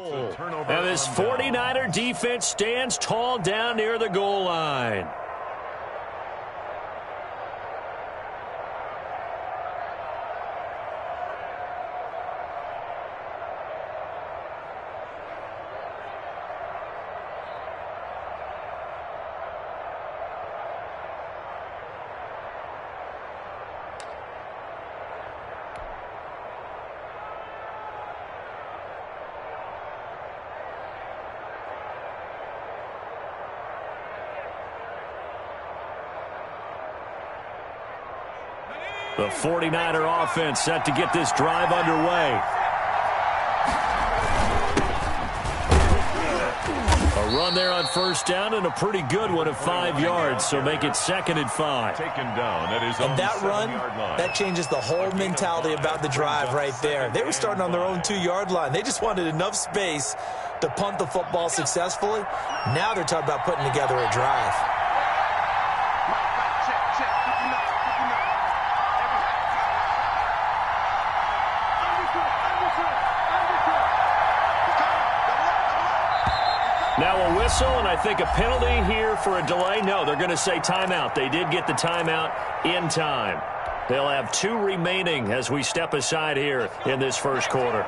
And this 49er defense stands tall down near the goal line. The 49er offense set to get this drive underway. A run there on first down and a pretty good one of 5 yards, so make it 2nd and 5. Taken down. And that run, that changes the whole mentality about the drive right there. They were starting on their own 2-yard line. They just wanted enough space to punt the football successfully. Now they're talking about putting together a drive. Now a whistle, and I think a penalty here for a delay. No, they're going to say timeout. They did get the timeout in time. They'll have 2 remaining as we step aside here in this first quarter.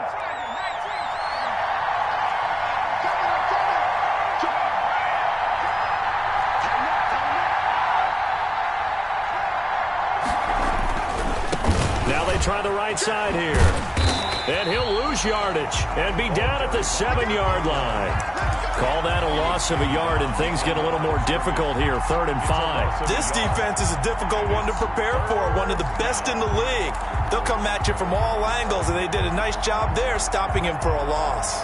Now they try the right side here. And he'll lose yardage and be down at the 7-yard line. Call that a loss of a yard, and things get a little more difficult here, 3rd and 5. This defense is a difficult one to prepare for, one of the best in the league. They'll come at you from all angles, and they did a nice job there stopping him for a loss.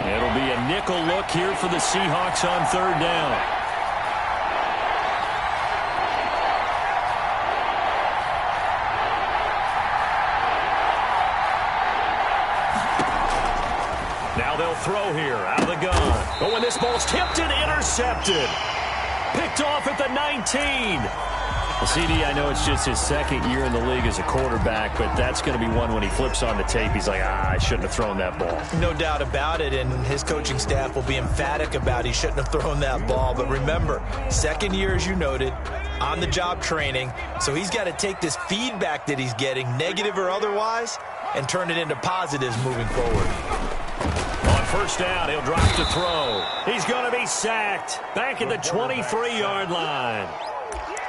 It'll be a nickel look here for the Seahawks on 3rd down. Now they'll throw here out of the gun. Oh, and this ball's tipped and intercepted. Picked off at the 19. The CD, I know it's just his 2nd year in the league as a quarterback, but that's going to be one when he flips on the tape. He's like, I shouldn't have thrown that ball. No doubt about it, and his coaching staff will be emphatic about he shouldn't have thrown that ball. But remember, 2nd year, as you noted, on-the-job training, so he's got to take this feedback that he's getting, negative or otherwise, and turn it into positives moving forward. On first down, he'll drop to throw. He's going to be sacked back at the 23-yard line.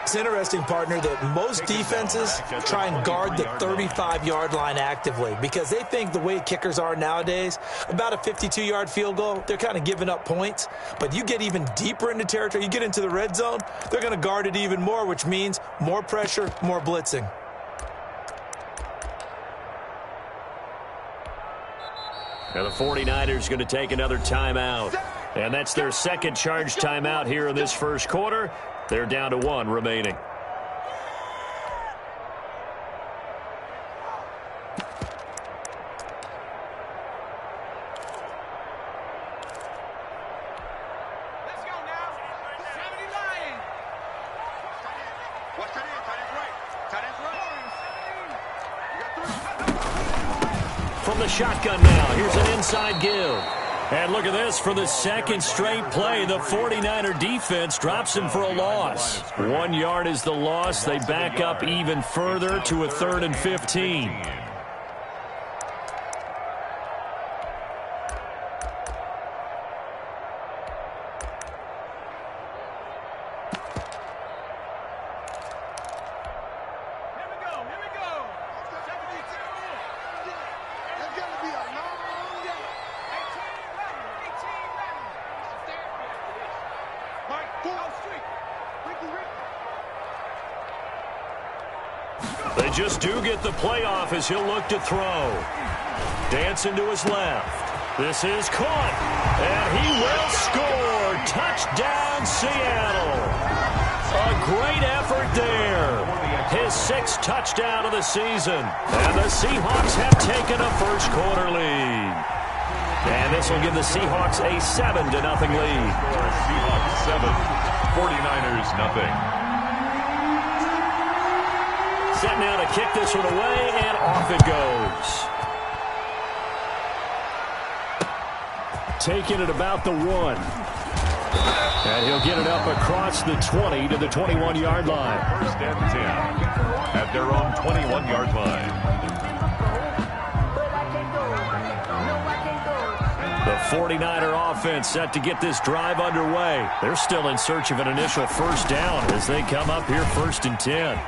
It's interesting, partner, that most defenses try and guard the 35-yard line actively because they think the way kickers are nowadays, about a 52-yard field goal, they're kind of giving up points. But you get even deeper into territory, you get into the red zone, they're going to guard it even more, which means more pressure, more blitzing. Now the 49ers going to take another timeout. And that's their 2nd charge timeout here in this first quarter. They're down to 1 remaining. From the shotgun now, here's an inside give. And look at this, for the 2nd straight play, the 49er defense drops him for a loss. 1 yard is the loss. They back up even further to a 3rd and 15. They just do get the playoff as he'll look to throw. Dancing to his left. This is caught. And he will score. Touchdown, Seattle. A great effort there. His 6th touchdown of the season. And the Seahawks have taken a first quarter lead. And this will give the Seahawks a 7-0 lead. Seahawks 7, 49ers nothing. Set now to kick this one away, and off it goes. Taking it about the 1. And he'll get it up across the 20 to the 21-yard line. First and 10 at their own 21-yard line. The 49er offense set to get this drive underway. They're still in search of an initial first down as they come up here 1st and 10.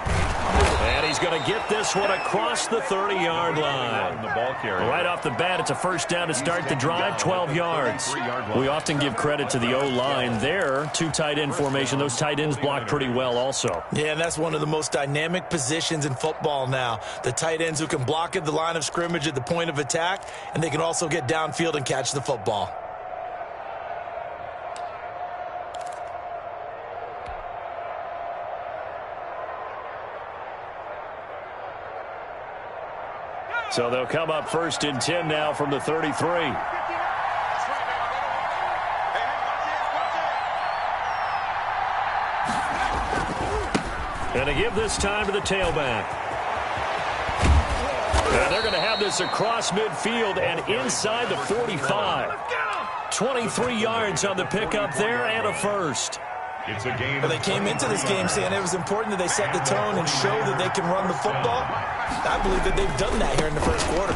And he's going to get this one across the 30-yard line. Right off the bat, it's a first down to start the drive, 12 yards. We often give credit to the O-line there. 2 tight end formation. Those tight ends block pretty well also. Yeah, and that's one of the most dynamic positions in football now. The tight ends who can block at the line of scrimmage at the point of attack, and they can also get downfield and catch the football. So they'll come up 1st and 10 now from the 33. And to give this time to the tailback. And they're going to have this across midfield and inside the 45. 23 yards on the pickup there and a first. It's a game. Well, they came into this game saying it was important that they set the tone and show that they can run the football. I believe that they've done that here in the first quarter.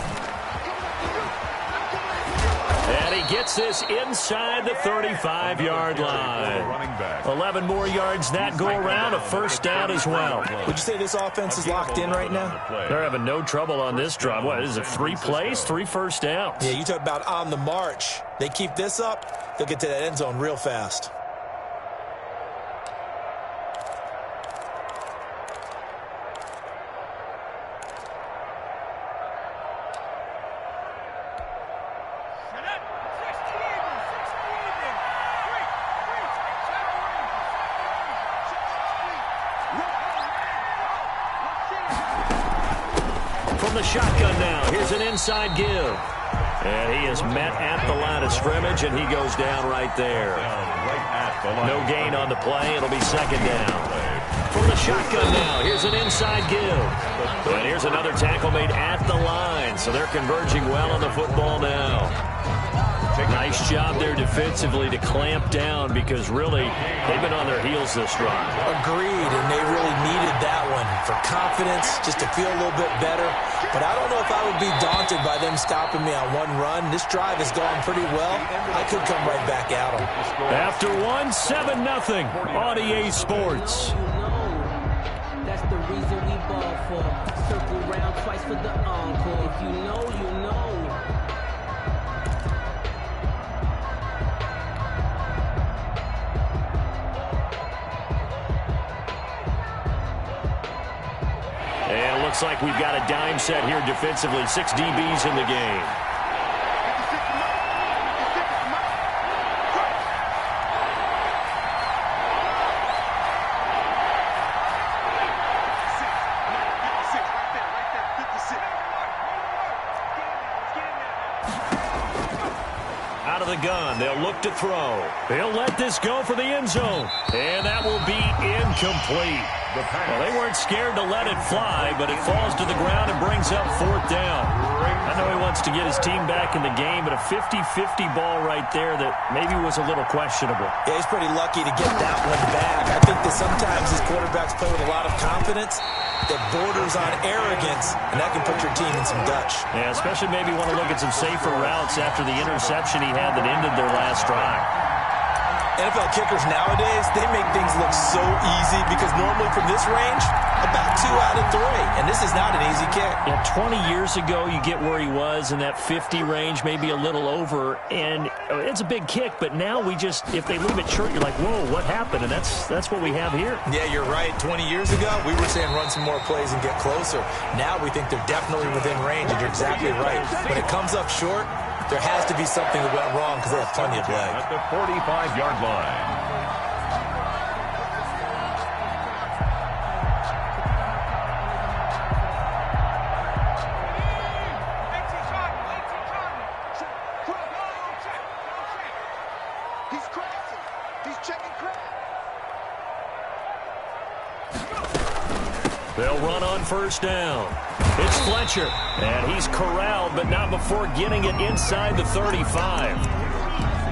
And he gets this inside the 35-yard line. 11 more yards that go around, a first down as well. Would you say this offense is locked in right now? They're having no trouble on this drive. What is it, 3 plays, 3 first downs? Yeah, you talk about on the march. They keep this up, they'll get to that end zone real fast. From the shotgun now, here's an inside give. And he is met at the line of scrimmage, and he goes down right there. No gain on the play. It'll be 2nd down. From the shotgun now, here's an inside give. And here's another tackle made at the line. So they're converging well on the football now. Nice job there defensively to clamp down because really they've been on their heels this drive. Agreed, and they really needed that one for confidence, just to feel a little bit better. But I don't know if I would be daunted by them stopping me on one run. This drive has gone pretty well. I could come right back at them. After 1, 7-0 on EA Sports. That's the reason we ball for. Circle round twice for the encore. If you know, you know. And it looks like we've got a dime set here defensively. 6 DBs in the game. Out of the gun, they'll look to throw. They'll let this go for the end zone. And that will be incomplete. Well, they weren't scared to let it fly, but it falls to the ground and brings up 4th down. I know he wants to get his team back in the game, but a 50-50 ball right there that maybe was a little questionable. Yeah, he's pretty lucky to get that one back. I think that sometimes these quarterbacks play with a lot of confidence that borders on arrogance, and that can put your team in some Dutch. Yeah, especially maybe want to look at some safer routes after the interception he had that ended their last drive. NFL kickers nowadays, they make things look so easy because normally from this range, about 2 out of 3. And this is not an easy kick. Yeah, 20 years ago, you get where he was in that 50 range, maybe a little over. And it's a big kick, but now we just, if they leave it short, you're like, whoa, what happened? And that's what we have here. Yeah, you're right. 20 years ago, we were saying run some more plays and get closer. Now we think they're definitely within range, and you're exactly right. When it comes up short, there has to be something that went wrong because they have plenty of leg. At the 45-yard line. They'll run on first down. It's Fletcher, and he's corralled, but not before getting it inside the 35.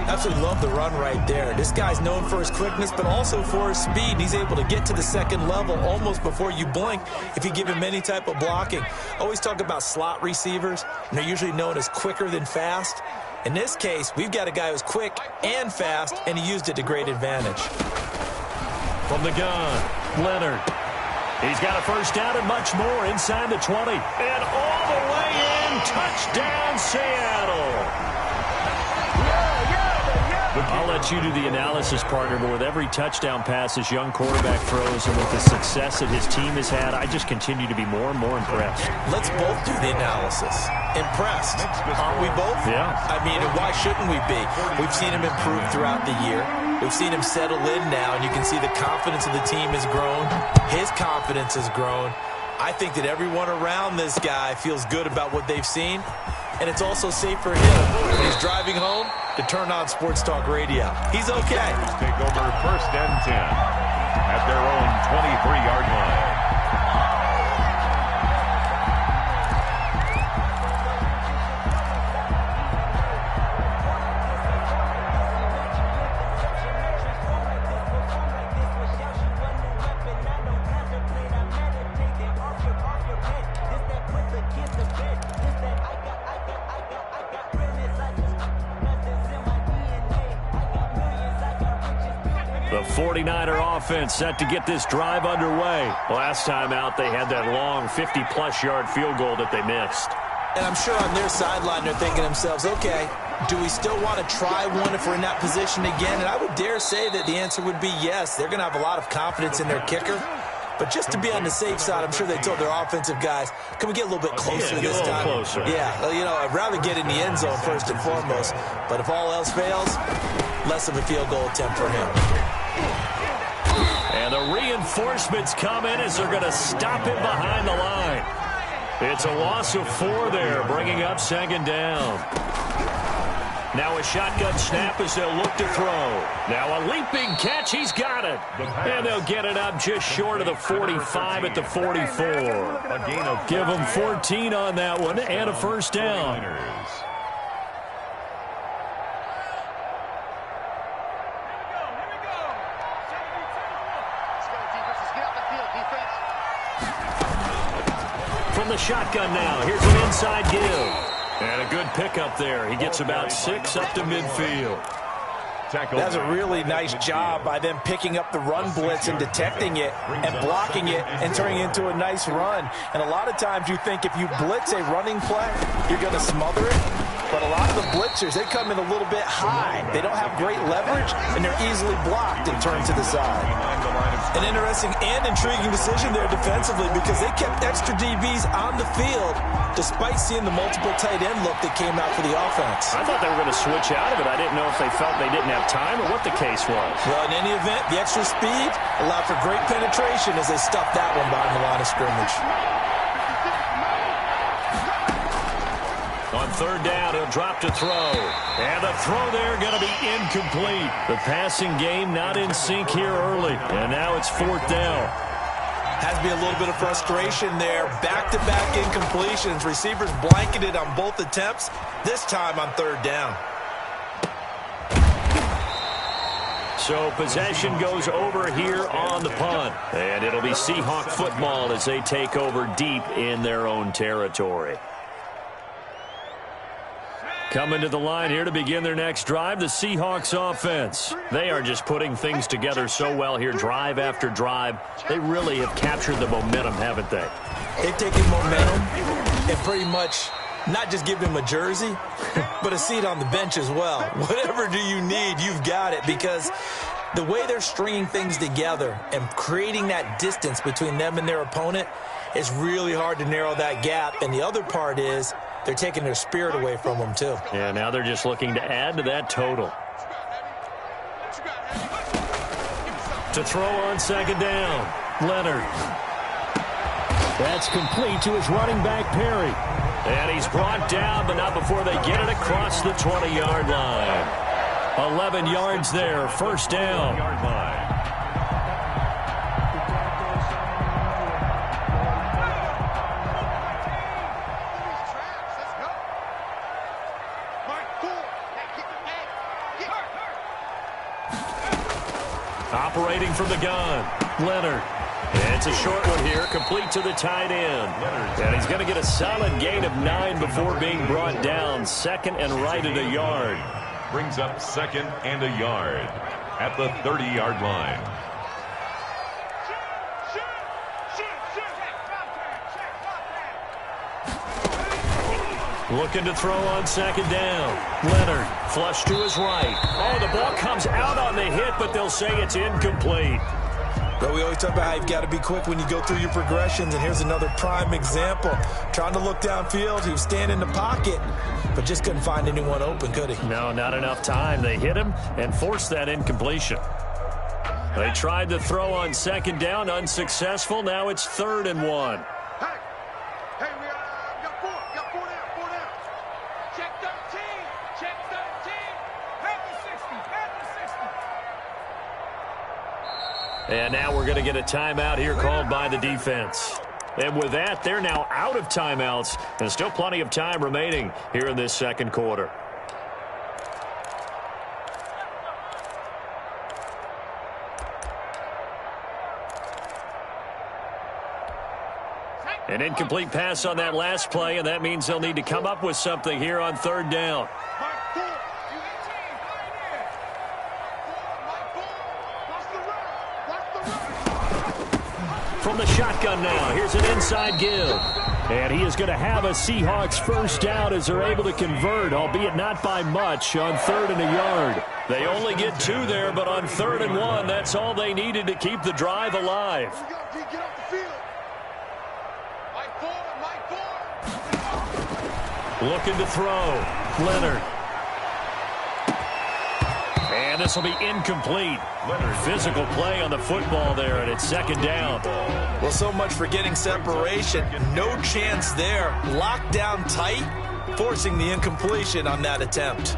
Absolutely love the run right there. This guy's known for his quickness, but also for his speed. He's able to get to the second level almost before you blink if you give him any type of blocking. Always talk about slot receivers, and they're usually known as quicker than fast. In this case, we've got a guy who's quick and fast, and he used it to great advantage. From the gun, Leonard. He's got a first down and much more inside the 20. And all the way in, touchdown Seattle. I'll let you do the analysis, partner, but with every touchdown pass this young quarterback throws and with the success that his team has had, I just continue to be more and more impressed. Let's both do the analysis. Impressed. Aren't we both? Yeah. I mean, and why shouldn't we be? We've seen him improve throughout the year. We've seen him settle in now, and you can see the confidence of the team has grown. His confidence has grown. I think that everyone around this guy feels good about what they've seen, and it's also safe for him when he's driving home to turn on Sports Talk Radio. He's okay. Take over first and 10 at their own 23-yard line. The 49er offense set to get this drive underway. Last time out, they had that long 50-plus yard field goal that they missed. And I'm sure on their sideline they're thinking to themselves, okay, do we still want to try one if we're in that position again? And I would dare say that the answer would be yes. They're going to have a lot of confidence in their kicker. But just to be on the safe side, I'm sure they told their offensive guys, can we get a little bit closer this time? Closer. Yeah, you know, I'd rather get in the end zone first and foremost. But if all else fails, less of a field goal attempt for him. And the reinforcements come in as they're going to stop him behind the line. It's a loss of 4 there, bringing up second down. Now a shotgun snap as they'll look to throw. Now a leaping catch. He's got it. And they'll get it up just short of the 45 at the 44. Give them 14 on that one and a first down. From the shotgun now, here's an inside give. And a good pickup there. He gets about 6 up to midfield. That's a really nice job by them picking up the run blitz and detecting it and blocking it and turning it into a nice run. And a lot of times you think if you blitz a running play, you're going to smother it. But a lot of the blitzers, they come in a little bit high. They don't have great leverage, and they're easily blocked and turned to the side. An interesting and intriguing decision there defensively because they kept extra DBs on the field despite seeing the multiple tight end look that came out for the offense. I thought they were going to switch out of it. I didn't know if they felt they didn't have time or what the case was. Well, in any event, the extra speed allowed for great penetration as they stuffed that one behind the line of scrimmage. On third down, he'll drop to throw. And the throw there going to be incomplete. The passing game not in sync here early. And now it's fourth down. Has to be a little bit of frustration there. Back-to-back incompletions. Receivers blanketed on both attempts, this time on third down. So possession goes over here on the punt. And it'll be Seahawk football as they take over deep in their own territory. Coming to the line here to begin their next drive, the Seahawks offense. They are just putting things together so well here, drive after drive. They really have captured the momentum, haven't they? They've taken momentum and pretty much not just given him a jersey, but a seat on the bench as well. Whatever do you need, you've got it, because the way they're stringing things together and creating that distance between them and their opponent is really hard to narrow that gap. And the other part is they're taking their spirit away from them, too. Yeah, now they're just looking to add to that total. To throw on second down, Leonard. That's complete to his running back, Perry. And he's brought down, but not before they get it across the 20-yard line. 11 yards there, first down. Waiting from the gun. Leonard. And it's a short one here, complete to the tight end. And he's going to get a solid gain of 9 before being brought down. Second and right at a yard. Brings up second and a yard at the 30-yard line. Looking to throw on second down. Leonard, flush to his right. Oh, the ball comes out on the hit, but they'll say it's incomplete. But we always talk about how you've got to be quick when you go through your progressions, and here's another prime example. Trying to look downfield, he was standing in the pocket, but just couldn't find anyone open, could he? No, not enough time. They hit him and forced that incompletion. They tried to throw on second down, unsuccessful. Now it's 3rd and 1. And now we're going to get a timeout here called by the defense. And with that, they're now out of timeouts. And still plenty of time remaining here in this second quarter. An incomplete pass on that last play, and that means they'll need to come up with something here on 3rd down. From the shotgun now, here's an inside give. And he is going to have a Seahawks first down as they're able to convert, albeit not by much, on 3rd and a yard. They only get 2 there, but on 3rd and 1, that's all they needed to keep the drive alive. Looking to throw. Leonard. And this will be incomplete. Physical play on the football there, and it's 2nd down. Well, so much for getting separation. No chance there. Locked down tight, forcing the incompletion on that attempt.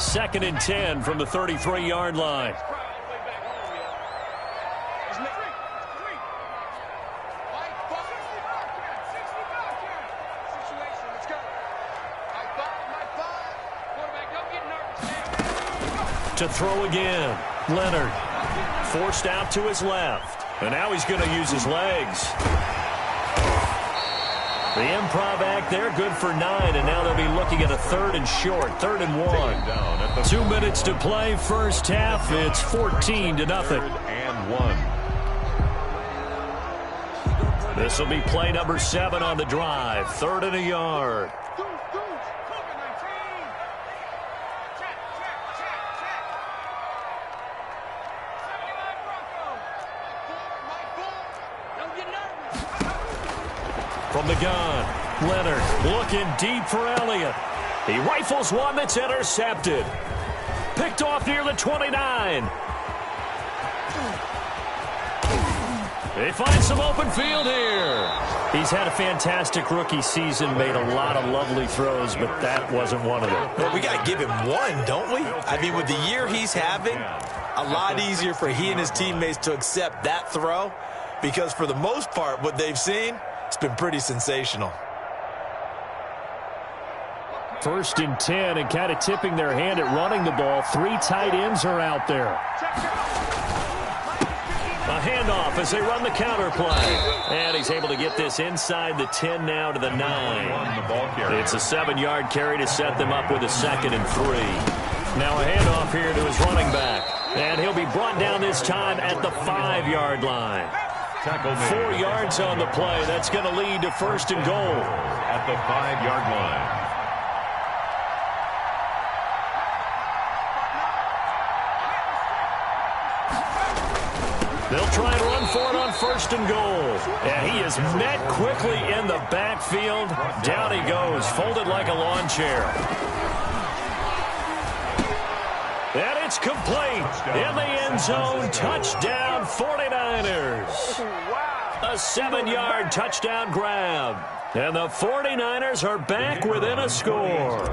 Second and 10 from the 33-yard line. To throw again. Leonard forced out to his left. And now he's going to use his legs. The improv act there, good for 9. And now they'll be looking at a 3rd and short. 3rd and 1. 2 minutes to play. First half. It's 14-0. 3rd and 1. This will be play number 7 on the drive. 3rd and a yard. From the gun, Leonard looking deep for Elliott. He rifles one that's intercepted. Picked off near the 29. They find some open field here. He's had a fantastic rookie season, made a lot of lovely throws, but that wasn't one of them. Well, we got to give him one, don't we? I mean, with the year he's having, a lot easier for he and his teammates to accept that throw, because for the most part, what they've seen, it's been pretty sensational. 1st and 10, and kind of tipping their hand at running the ball. 3 tight ends are out there. A handoff as they run the counter play. And he's able to get this inside the 10 now to the 9. It's a 7-yard carry to set them up with a 2nd and 3. Now a handoff here to his running back. And he'll be brought down this time at the 5-yard line. 4 yards on the play. That's going to lead to 1st and goal. At the 5-yard line. They'll try and run for it on 1st and goal. And he is met quickly in the backfield. Down he goes, folded like a lawn chair. And it's complete in the end zone. Touchdown, 49ers. A 7-yard touchdown grab. And the 49ers are back within a score.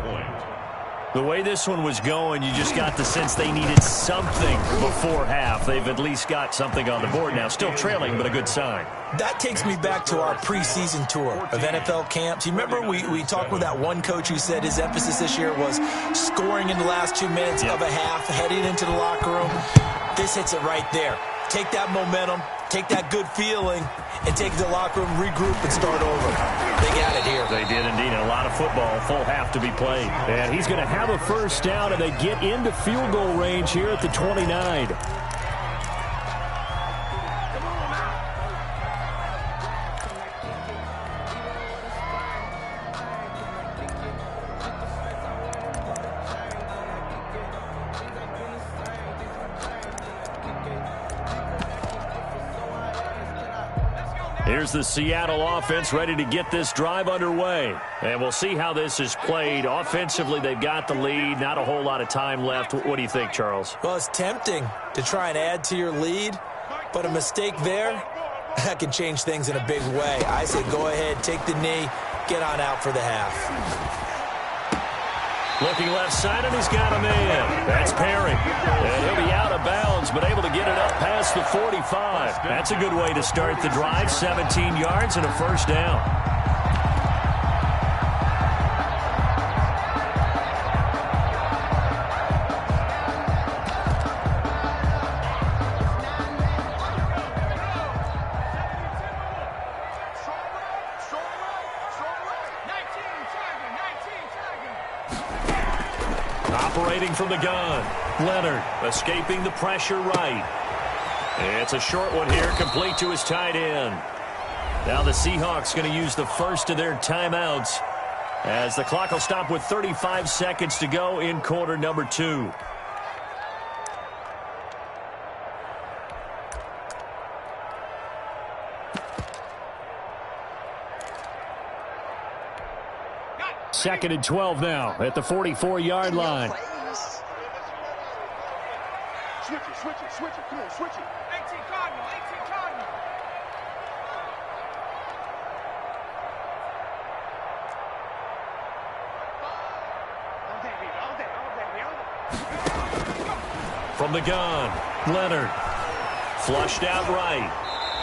The way this one was going, you just got the sense they needed something before half. They've at least got something on the board now. Still trailing, but a good sign. That takes me back to our preseason tour of NFL camps. You remember we talked with that one coach who said his emphasis this year was scoring in the last 2 minutes of a half, heading into the locker room. This hits it right there. Take that momentum, take that good feeling, and take it to the locker room, regroup, and start over. They got it here. They did indeed. A lot of football, full half to be played. And he's going to have a first down, and they get into field goal range here at the 29. Here's the Seattle offense ready to get this drive underway. And we'll see how this is played. Offensively, they've got the lead. Not a whole lot of time left. What do you think, Charles? Well, it's tempting to try and add to your lead, but a mistake there, that can change things in a big way. I say go ahead, take the knee, get on out for the half. Looking left side, and he's got a man. That's Perry. And he'll be out of bounds, but able to get it up past the 45. That's a good way to start the drive. 17 yards and a first down. Operating from the gun. Leonard escaping the pressure right. It's a short one here, complete to his tight end. Now the Seahawks going to use the first of their timeouts as the clock will stop with 35 seconds to go in quarter number 2. Second and 12 now at the 44-yard line. Switch it. Come on, switch it. 18 Cardinal. From the gun, Leonard. Flushed out right.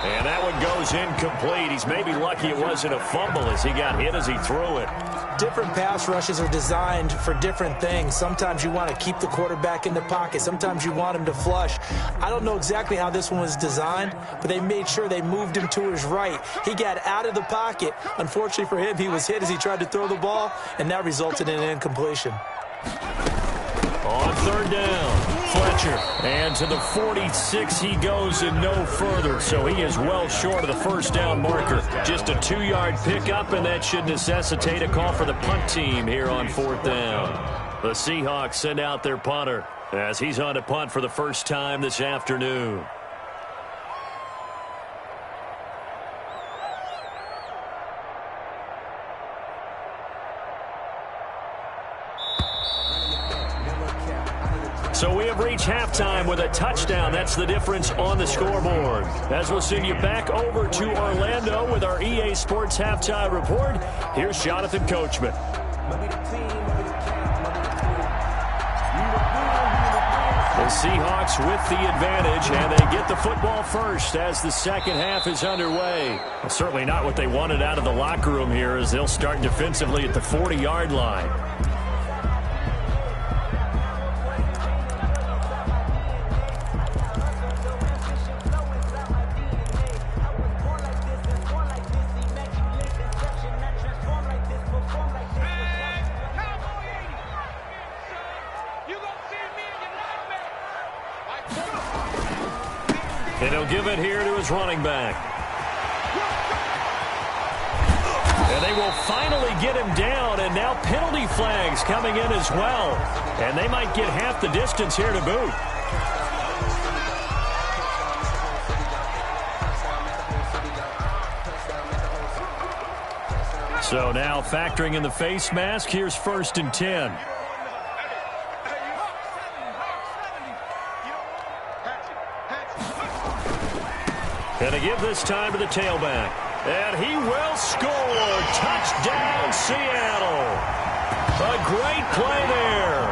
And that one goes incomplete. He's maybe lucky it wasn't a fumble as he got hit as he threw it. Different pass rushes are designed for different things. Sometimes you want to keep the quarterback in the pocket. Sometimes you want him to flush. I don't know exactly how this one was designed, but they made sure they moved him to his right. He got out of the pocket. Unfortunately for him, he was hit as he tried to throw the ball, and that resulted in an incompletion. On third down, Fletcher. And to the 46 he goes and no further. So he is well short of the first down marker. Just a 2-yard pickup, and that should necessitate a call for the punt team here on fourth down. The Seahawks send out their punter as he's on to punt for the first time this afternoon. So we have reached halftime with a touchdown. That's the difference on the scoreboard. As we'll send you back over to Orlando with our EA Sports Halftime Report, here's Jonathan Coachman. The Seahawks with the advantage, and they get the football first as the second half is underway. Well, certainly not what they wanted out of the locker room here as they'll start defensively at the 40-yard line. And he'll give it here to his running back. And they will finally get him down, and now penalty flags coming in as well. And they might get half the distance here to boot. So now factoring in the face mask, here's 1st and 10. And to give this time to the tailback. And he will score. Touchdown, Seattle. A great play there.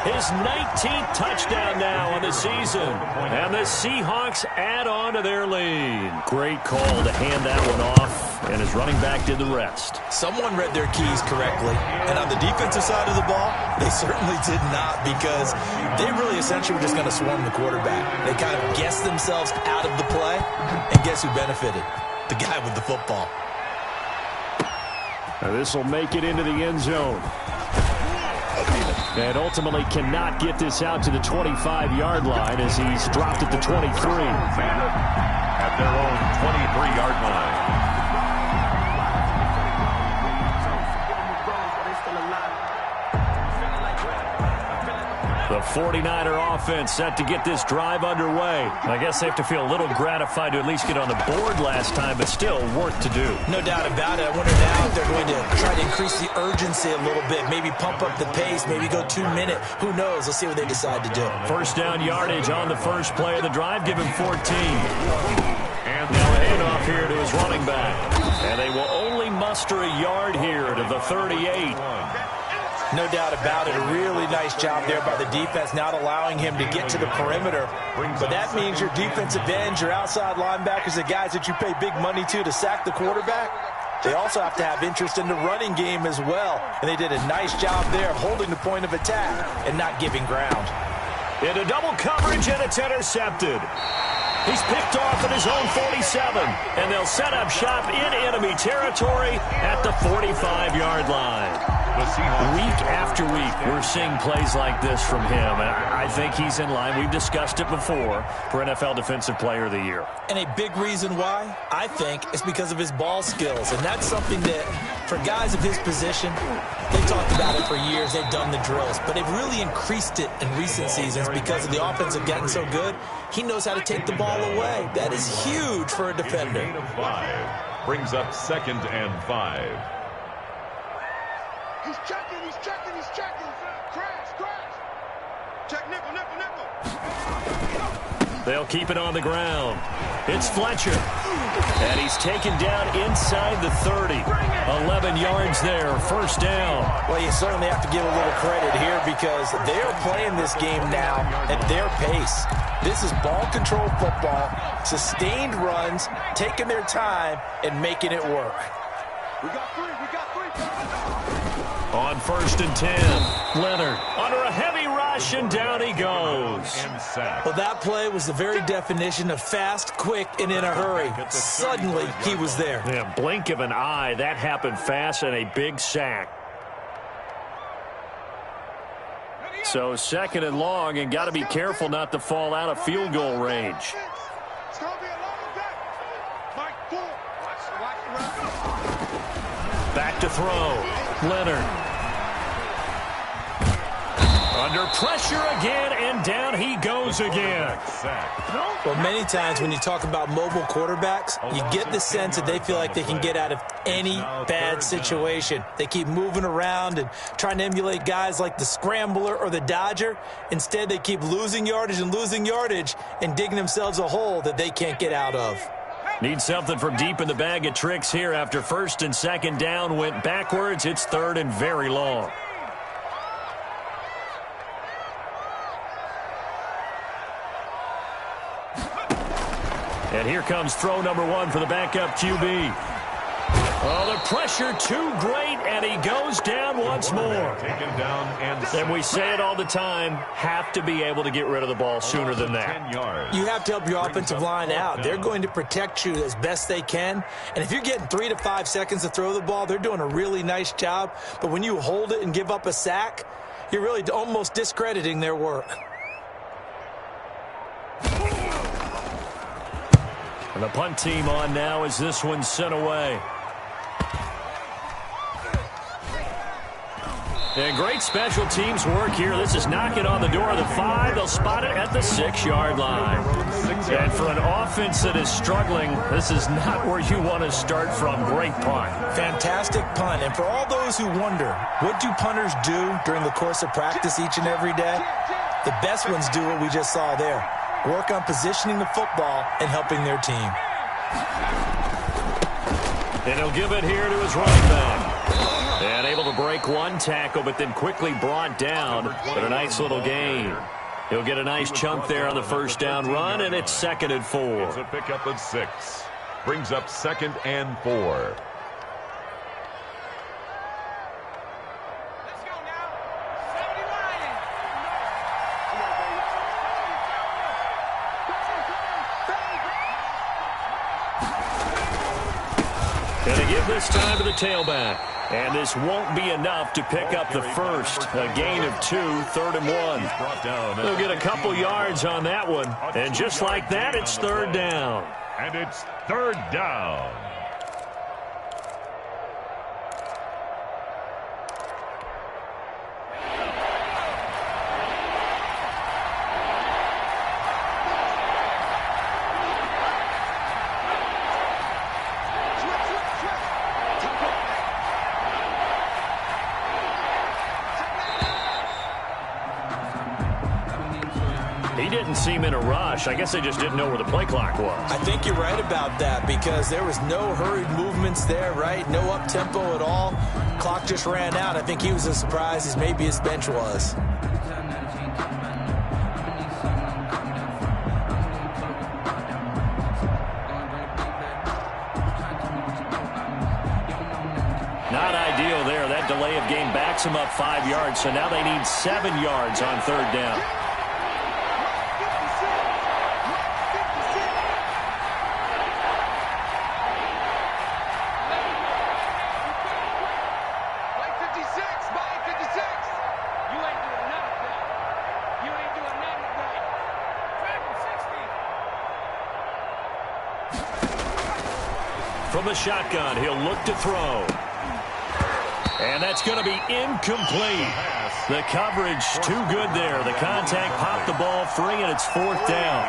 His 19th touchdown now on the season. And the Seahawks add on to their lead. Great call to hand that one off, and his running back did the rest. Someone read their keys correctly, and on the defensive side of the ball, they certainly did not, because they really essentially were just going to swarm the quarterback. They kind of guessed themselves out of the play, and guess who benefited? The guy with the football. Now this will make it into the end zone. And ultimately cannot get this out to the 25-yard line as he's dropped at the 23. At their own 23-yard line. The 49er offense set to get this drive underway. I guess they have to feel a little gratified to at least get on the board last time, but still work to do. No doubt about it. I wonder now if they're going to try to increase the urgency a little bit, maybe pump up the pace, maybe go 2-minute. Who knows? Let's see what they decide to do. First down yardage on the first play of the drive. Give him 14. And now a handoff here to his running back. And they will only muster a yard here to the 38. No doubt about it. A really nice job there by the defense, not allowing him to get to the perimeter. But that means your defensive ends, your outside linebackers, the guys that you pay big money to sack the quarterback, they also have to have interest in the running game as well. And they did a nice job there of holding the point of attack and not giving ground. Into double coverage, and it's intercepted. He's picked off at his own 47, and they'll set up shop in enemy territory at the 45-yard line. Week after week, we're seeing plays like this from him, and I think he's in line. We've discussed it before for NFL Defensive Player of the Year. And a big reason why, I think, is because of his ball skills, and that's something that, for guys of his position, they've talked about it for years. They've done the drills, but they've really increased it in recent seasons because of the offense have gotten so good. He knows how to take the ball away. That is huge for a defender. Brings up 2nd and 5. He's checking, he's checking, he's checking. Crash, crash. Check nickel, nickel, nickel. They'll keep it on the ground. It's Fletcher. And he's taken down inside the 30. 11 yards there, first down. Well, you certainly have to give a little credit here because they're playing this game now at their pace. This is ball control football, sustained runs, taking their time, and making it work. We got three, we got three. On 1st and 10, Leonard under a heavy rush, and down he goes. Well, that play was the very definition of fast, quick, and in a hurry. Suddenly, he was there. Yeah, blink of an eye, that happened fast, and a big sack. So 2nd and long, and got to be careful not to fall out of field goal range. It's going to be a long day. Mike, pull. Watch the ref. Back to throw. Leonard. Under pressure again, and down he goes again. Well, many times when you talk about mobile quarterbacks, you get the sense that they feel like they can get out of any bad situation. They keep moving around and trying to emulate guys like the Scrambler or the Dodger. Instead, they keep losing yardage and digging themselves a hole that they can't get out of. Need something from deep in the bag of tricks here after 1st and 2nd down went backwards. It's 3rd and very long. And here comes throw number 1 for the backup QB. Oh, the pressure too great, and he goes down once more. Taken down and we say it all the time, have to be able to get rid of the ball sooner than that. You have to help your offensive line out. They're going to protect you as best they can. And if you're getting 3 to 5 seconds to throw the ball, they're doing a really nice job. But when you hold it and give up a sack, you're really almost discrediting their work. And the punt team on now as this one's sent away. And great special teams work here. This is knocking on the door of the 5. They'll spot it at the 6-yard line. And for an offense that is struggling, this is not where you want to start from. Great punt. Fantastic punt. And for all those who wonder, what do punters do during the course of practice each and every day? The best ones do what we just saw there. Work on positioning the football and helping their team. And he'll give it here to his running back. And able to a break one tackle, but then quickly brought down. But a nice little gain. He'll get a nice chunk there on the first down run, and it's 2nd and 4. It's a pickup of 6. Brings up 2nd and 4. Gonna give this time to the tailback. And this won't be enough to pick up the first. A gain of 2, 3rd and 1. They'll get a couple yards on that one. And just like that, it's 3rd down. And it's 3rd down. He didn't seem in a rush. I guess they just didn't know where the play clock was. I think you're right about that because there was no hurried movements there, right? No up-tempo at all. Clock just ran out. I think he was as surprised as maybe his bench was. Not ideal there. That delay of game backs him up 5 yards, so now they need 7 yards on 3rd down. From the shotgun, he'll look to throw. And that's going to be incomplete. The coverage too good there. The contact popped the ball free, and it's 4th down.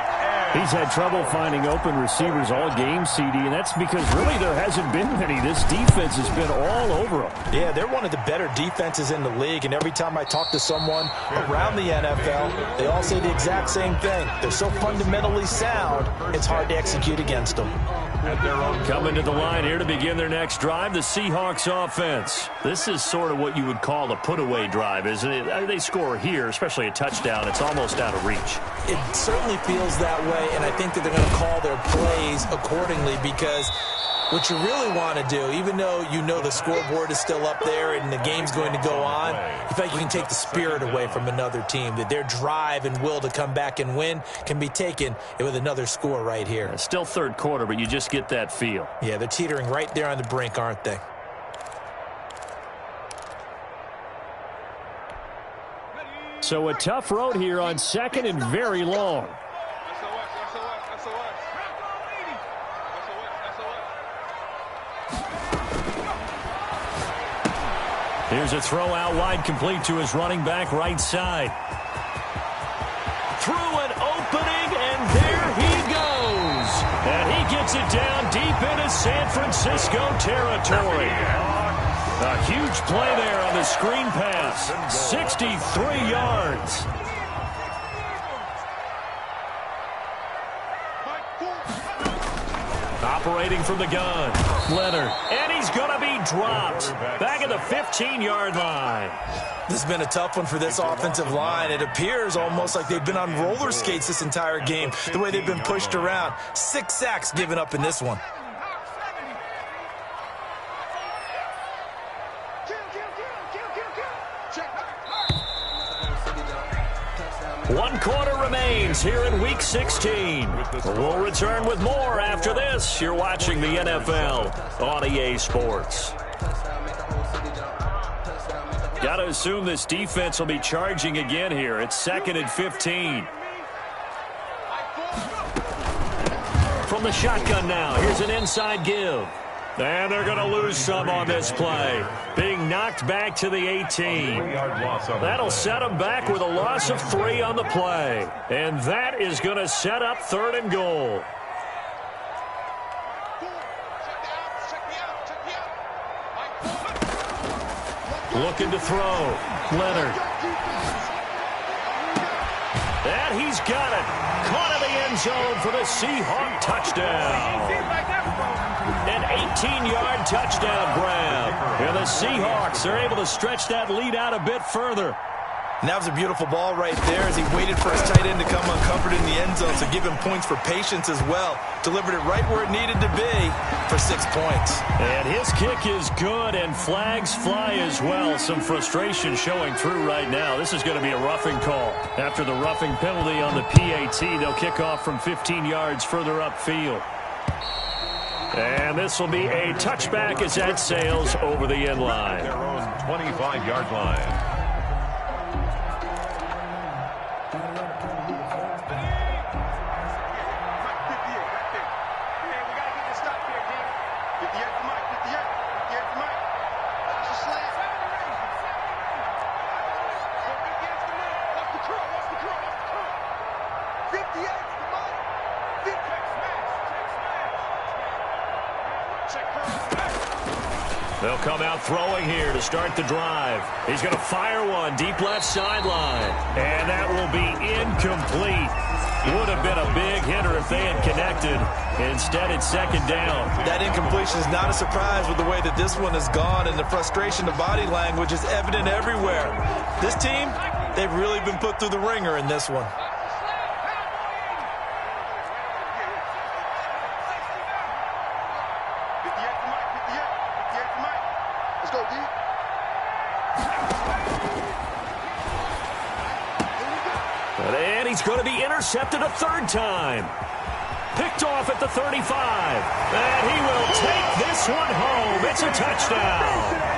He's had trouble finding open receivers all game, CD, and that's because really there hasn't been many. This defense has been all over him. Yeah, they're one of the better defenses in the league, and every time I talk to someone around the NFL, they all say the exact same thing. They're so fundamentally sound, it's hard to execute against them. Coming to the line here to begin their next drive, the Seahawks offense. This is sort of what you would call a put-away drive, isn't it? They score here, especially a touchdown. It's almost out of reach. It certainly feels that way, and I think that they're going to call their plays accordingly because what you really want to do, even though you know the scoreboard is still up there and the game's going to go on, you feel like you can take the spirit away from another team, that their drive and will to come back and win can be taken with another score right here. It's still 3rd quarter, but you just get that feel. Yeah, they're teetering right there on the brink, aren't they? So a tough road here on 2nd and very long. Here's a throw out wide, complete to his running back right side. Through an opening, and there he goes. And he gets it down deep into San Francisco territory. A huge play there on the screen pass. 63 yards. Operating from the gun, Leonard, and he's going to be dropped back at the 15-yard line. This has been a tough one for this offensive line. It appears almost like they've been on roller skates this entire game, the way they've been pushed around. 6 sacks given up in this one. One quarter remains here in Week 16. We'll return with more after this. You're watching the NFL on EA Sports. Got to assume this defense will be charging again here. It's 2nd and 15. From the shotgun now, here's an inside give. And they're going to lose some on this play. Being knocked back to the 18. That'll set them back with a loss of 3 on the play. And that is going to set up 3rd and goal. Looking to throw. Leonard. And he's got it. Caught in the end zone for the Seahawk touchdown. An 18-yard touchdown grab. And the Seahawks are able to stretch that lead out a bit further. And that was a beautiful ball right there as he waited for his tight end to come uncovered in the end zone, so give him points for patience as well. Delivered it right where it needed to be for 6 points. And his kick is good, and flags fly as well. Some frustration showing through right now. This is going to be a roughing call. After the roughing penalty on the PAT, they'll kick off from 15 yards further upfield. And this will be a touchback as that sails over the end line. Their own 25-yard line. They'll come out throwing here to start the drive. He's going to fire one deep left sideline. And that will be incomplete. Would have been a big hitter if they had connected. Instead, it's second down. That incompletion is not a surprise with the way that this one has gone, and the frustration of body language is evident everywhere. This team, they've really been put through the ringer in this one. And he's going to be intercepted a third time. Picked off at the 35. And he will take this one home. It's a touchdown.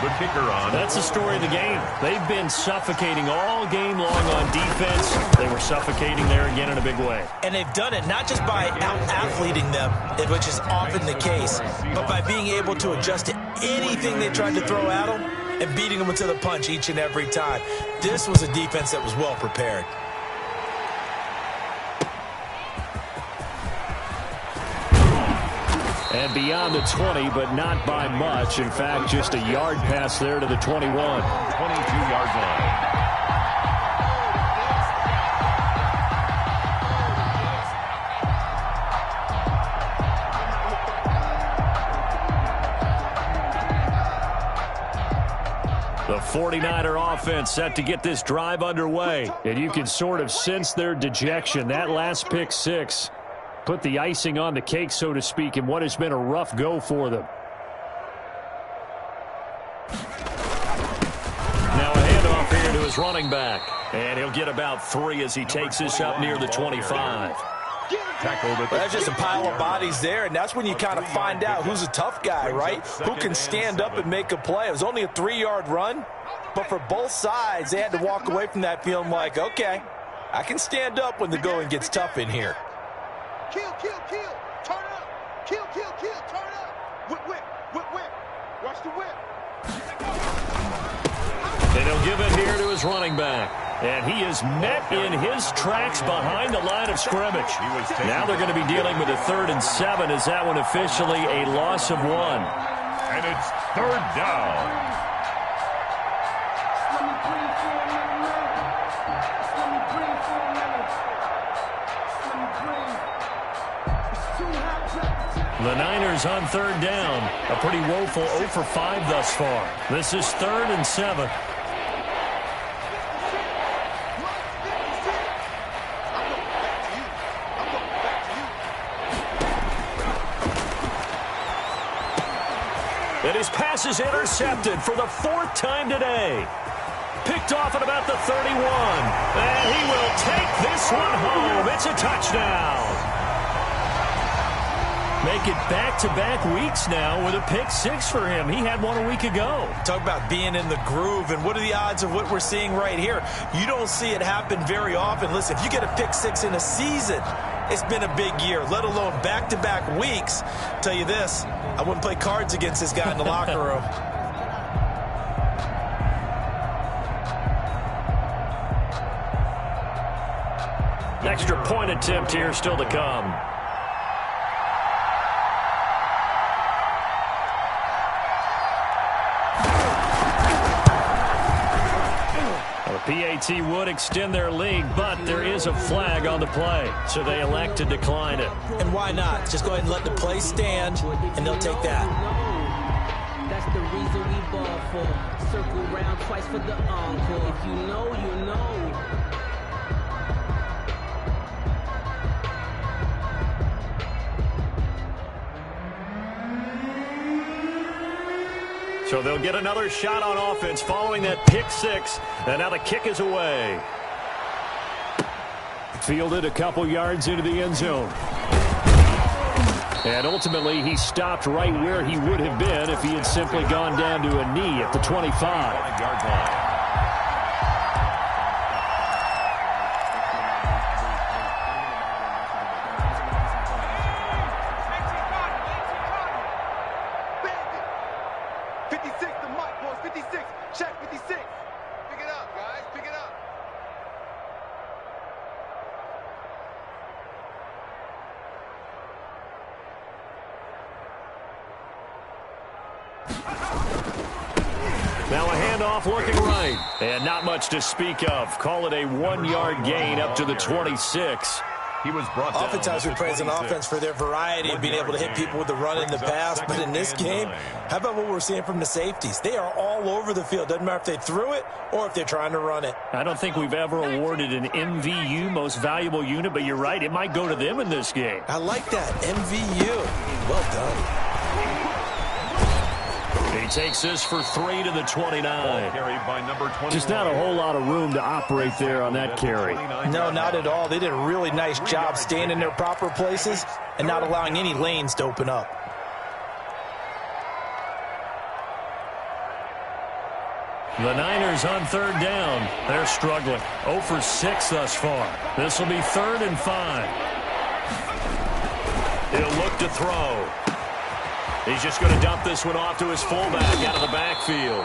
The kicker on. That's the story of the game. They've been suffocating all game long on defense. They were suffocating there again in a big way. And they've done it not just by out-athleting them, which is often the case, but by being able to adjust to anything they tried to throw at them and beating them to the punch each and every time. This was a defense that was well prepared. And beyond the 20, but not by much. In fact, just a yard pass there to the 21. 22-yard line. The 49er offense set to get this drive underway. And you can sort of sense their dejection. That last pick six put the icing on the cake, so to speak, in what has been a rough go for them. Now a handoff here to his running back. And he'll get about 3 as he takes this up near the 25. Well, that's just a pile of bodies there, and that's when you kind of find out who's a tough guy, right? Who can stand up and make a play. It was only a 3-yard run, but for both sides, they had to walk away from that feeling like, okay, I can stand up when the going gets tough in here. Kill, kill, kill. Turn up. Kill, kill, kill. Turn up. Whip, whip, whip, whip. Watch the whip. And he'll give it here to his running back. And he is met in his tracks behind the line of scrimmage. Now they're going to be dealing with a 3rd and 7 as that one officially a loss of 1. And it's 3rd down. The Niners on 3rd down. A pretty woeful 0 for 5 thus far. This is 3rd and 7. And his pass is intercepted for the 4th time today. Picked off at about the 31. And he will take this one home. It's a touchdown. Make it back-to-back weeks now with a pick 6 for him. He had one a week ago. Talk about being in the groove, and what are the odds of what we're seeing right here? You don't see it happen very often. Listen, if you get a pick 6 in a season, it's been a big year, let alone back-to-back weeks. I'll tell you this, I wouldn't play cards against this guy in the locker room. Extra point attempt here still to come. The PAT penalty would extend their lead, but there is a flag on the play, so they elect to decline it. And why not? Just go ahead and let the play stand, and they'll take that. That's the reason we ball for. Circle round twice for the encore. If you know, you know. So they'll get another shot on offense following that pick six, and now the kick is away. Fielded a couple yards into the end zone. And ultimately, he stopped right where he would have been if he had simply gone down to a knee at the 25. Now a handoff looking right. And not much to speak of. Call it a 1-yard gain up to the 26. He was brought down. Oftentimes we praise an offense for their variety of being able to hit people with the run and the pass. But in this game, how about what we're seeing from the safeties? They are all over the field. Doesn't matter if they threw it or if they're trying to run it. I don't think we've ever awarded an MVU, most valuable unit, but you're right. It might go to them in this game. I like that. MVU. Well done. He takes this for 3 to the 29. Just not a whole lot of room to operate there on that carry. No, not at all. They did a really nice job staying in their proper places and not allowing any lanes to open up. The Niners on 3rd down. They're struggling. 0 for 6 thus far. This will be 3rd and 5. He'll look to throw. He's just going to dump this one off to his fullback out of the backfield.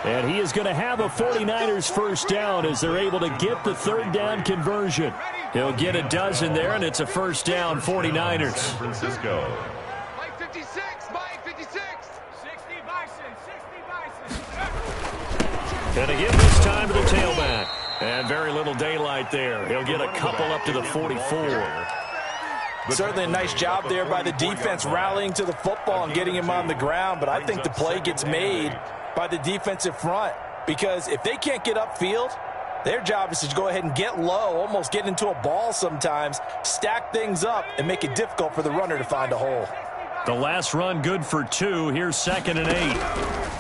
And he is going to have a 49ers first down as they're able to get the 3rd down conversion. He'll get a dozen there, and it's a first down 49ers. San Francisco. Mike 56, Mike 56. 60 Bison, 60 Bison. And again this time to the tailback. And very little daylight there. He'll get a couple up to the 44. Certainly a nice job there by the defense rallying to the football and getting him on the ground, but I think the play gets made by the defensive front because if they can't get upfield, their job is to go ahead and get low, almost get into a ball sometimes, stack things up, and make it difficult for the runner to find a hole. The last run good for 2. Here's 2nd and 8.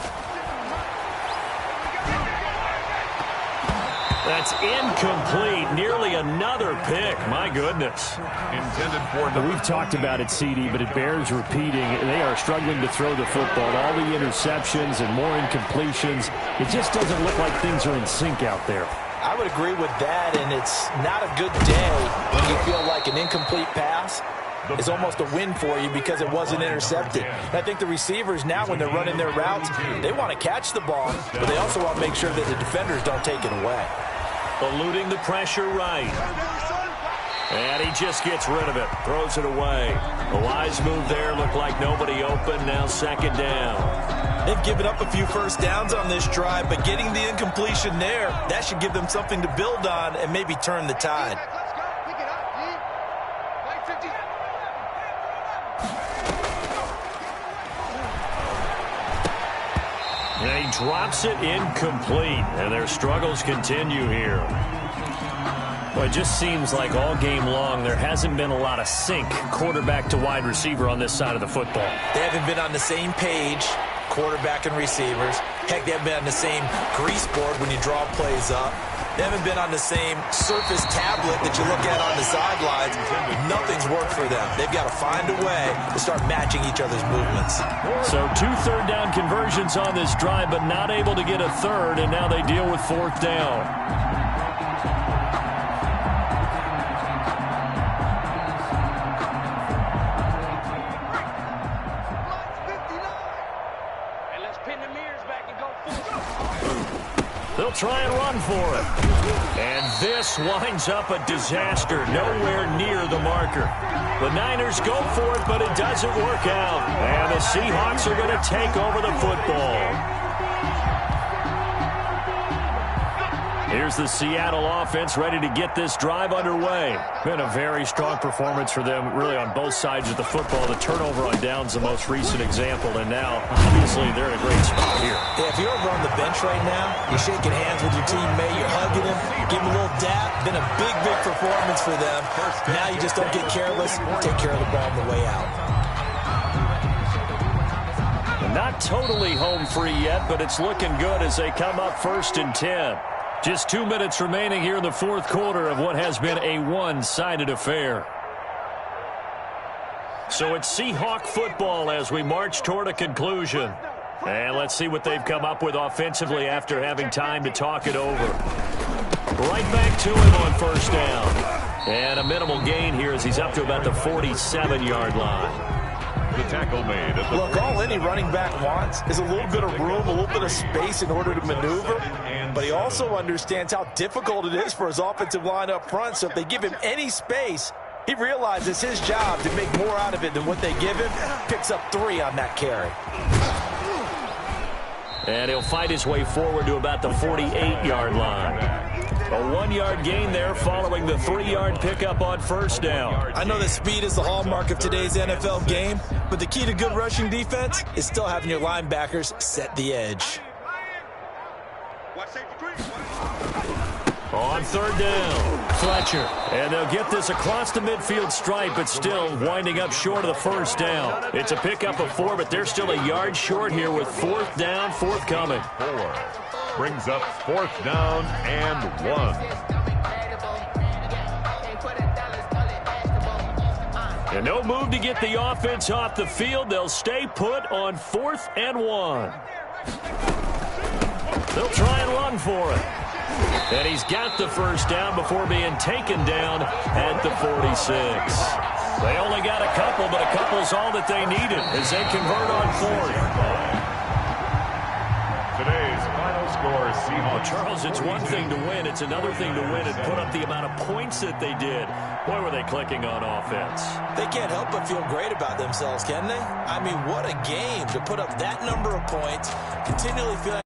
That's incomplete. Nearly another pick. My goodness. Intended for We've talked about it, CD, but it bears repeating. They are struggling to throw the football. All the interceptions and more incompletions. It just doesn't look like things are in sync out there. I would agree with that, and it's not a good day when you feel like an incomplete pass is almost a win for you because it wasn't intercepted. And I think the receivers now, when they're running their routes, they want to catch the ball, but they also want to make sure that the defenders don't take it away. Eluding the pressure right. And he just gets rid of it. Throws it away. A wise move there. Looked like nobody open. Now 2nd down. They've given up a few first downs on this drive, but getting the incompletion there, that should give them something to build on and maybe turn the tide. Let's go. Pick it up, G. Mike 50. And he drops it incomplete. And their struggles continue here. Well, it just seems like all game long there hasn't been a lot of sync quarterback to wide receiver on this side of the football. They haven't been on the same page, quarterback and receivers. Heck, they haven't been on the same grease board when you draw plays up. They haven't been on the same surface tablet that you look at on the sidelines. Nothing's worked for them. They've got to find a way to start matching each other's movements. So 2 third down conversions on this drive, but not able to get a third, and now they deal with 4th down. They'll try and run for it. And this winds up a disaster, nowhere near the marker. The Niners go for it, but it doesn't work out. And the Seahawks are going to take over the football. Here's the Seattle offense ready to get this drive underway. Been a very strong performance for them, really, on both sides of the football. The turnover on downs, the most recent example, and now, obviously, they're in a great spot here. Yeah, if you're over on the bench right now, you're shaking hands with your teammate, you're hugging him, give him a little dap. Been a big, big performance for them. Now you just don't get careless, take care of the ball on the way out. Not totally home free yet, but it's looking good as they come up 1st and 10. Just 2 minutes remaining here in the fourth quarter of what has been a one-sided affair. So it's Seahawk football as we march toward a conclusion. And let's see what they've come up with offensively after having time to talk it over. Right back to him on 1st down. And a minimal gain here as he's up to about the 47-yard line. The tackle made. Look, all any running back wants is a little bit of room, a little bit of space in order to maneuver. But he also understands how difficult it is for his offensive line up front. So if they give him any space, he realizes his job to make more out of it than what they give him. Picks up 3 on that carry. And he'll fight his way forward to about the 48-yard line. A 1-yard gain there following the 3-yard pickup on 1st down. I know that speed is the hallmark of today's NFL game, but the key to good rushing defense is still having your linebackers set the edge. On 3rd down, Fletcher. And they'll get this across the midfield stripe, but still winding up short of the 1st down. It's a pickup of 4, but they're still a yard short here with 4th down, forthcoming. 4 brings up 4th down and 1. And no move to get the offense off the field. They'll stay put on 4th and 1. They'll try and run for it. And he's got the 1st down before being taken down at the 46. They only got a couple, but a couple's all that they needed as they convert on 4th. Today's final score is Seahawks. Charles, it's one thing to win. It's another thing to win and put up the amount of points that they did. Boy, were they clicking on offense. They can't help but feel great about themselves, can they? I mean, what a game to put up that number of points, continually feeling